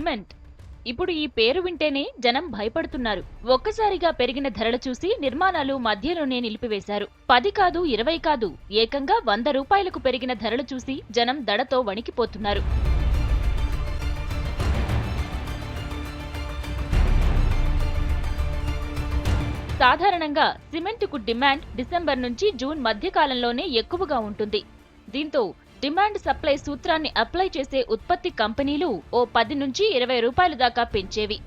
Cement. ఇప్పుడు ఈ పేరు వింటేనే జనం భయపడుతున్నారు. ఒక్కసారిగా పెరిగిన ధరలు చూసి నిర్మాణాలు మధ్యలోనే నిలిపివేశారు. 10 కాదు, 20 కాదు, ఏకంగా 100 రూపాయలకు పెరిగిన ధరలు చూసి జనం దడతో వణికిపోతున్నారు. సాధారణంగా సిమెంటుకు డిమాండ్ డిసెంబర్ నుంచి జూన్ మధ్యకాలంలోనే ఎక్కువగా ఉంటుంది. దీంతో డిమాండ్ సప్లై సూత్రాన్ని అప్లై చేసే ఉత్పత్తి కంపెనీలు ఓ 10 నుంచి 20 రూపాయల దాకా పెంచేవి.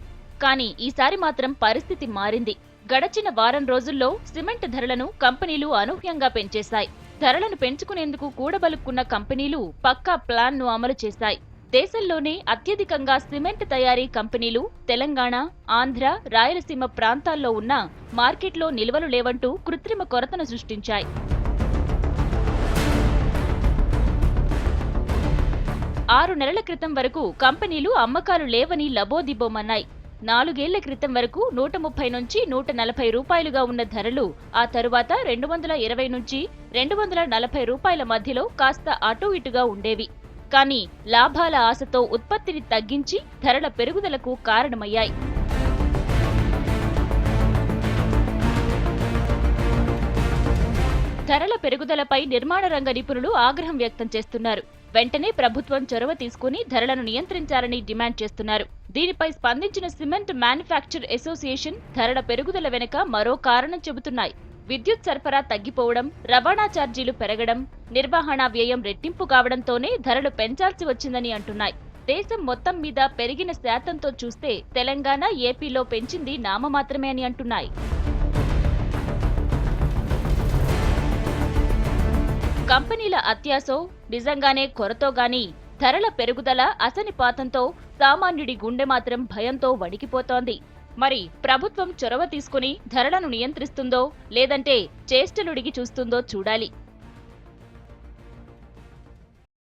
కానీ ఈసారి మాత్రం పరిస్థితి మారింది. గడచిన వారం రోజుల్లో సిమెంట్ ధరలను కంపెనీలు అనూహ్యంగా పెంచేశాయి. ధరలను పెంచుకునేందుకు కూడబలుక్కున్న కంపెనీలు పక్కా ప్లాన్ను అమలు చేశాయి. దేశంలోనే అత్యధికంగా సిమెంట్ తయారీ కంపెనీలు తెలంగాణ, ఆంధ్ర, రాయలసీమ ప్రాంతాల్లో ఉన్న మార్కెట్లో నిల్వలు లేవంటూ కృత్రిమ కొరతను సృష్టించాయి. ఆరు నెలల క్రితం వరకు కంపెనీలు అమ్మకాలు లేవని లబోదిబోమన్నాయి. 4 ఏళ్ల క్రితం వరకు 130 నుంచి 140 రూపాయలుగా ఉన్న ధరలు ఆ తరువాత 220 నుంచి 240 రూపాయల మధ్యలో కాస్త అటూ ఇటుగా ఉండేవి. కానీ లాభాల ఆశతో ఉత్పత్తిని తగ్గించి ధరల పెరుగుదలకు కారణమయ్యాయి. ధరల పెరుగుదలపై నిర్మాణ రంగ నిపుణులు ఆగ్రహం వ్యక్తం చేస్తున్నారు. వెంటనే ప్రభుత్వం చొరవ తీసుకుని ధరలను నియంత్రించాలని డిమాండ్ చేస్తున్నారు. దీనిపై స్పందించిన సిమెంట్ మ్యానుఫ్యాక్చర్ అసోసియేషన్ ధరల పెరుగుదల వెనుక మరో కారణం చెబుతున్నాయి. విద్యుత్ సరఫరా తగ్గిపోవడం, రవాణా ఛార్జీలు పెరగడం, నిర్వహణ వ్యయం రెట్టింపు కావడంతోనే ధరలు పెంచాల్సి వచ్చిందని అంటున్నాయి. దేశం మొత్తం మీద పెరిగిన శాతంతో చూస్తే తెలంగాణ, ఏపీలో పెంచింది నామమాత్రమే అని అంటున్నాయి. కంపెనీల అత్యాసో నిజంగానే కొరతో గాని ధరల పెరుగుదల అసనిపాతంతో సామాన్యుడి గుండె మాత్రం భయంతో వణికిపోతోంది. మరి ప్రభుత్వం చొరవ తీసుకుని ధరలను నియంత్రిస్తుందో లేదంటే చేష్టలుడిగి చూస్తుందో చూడాలి.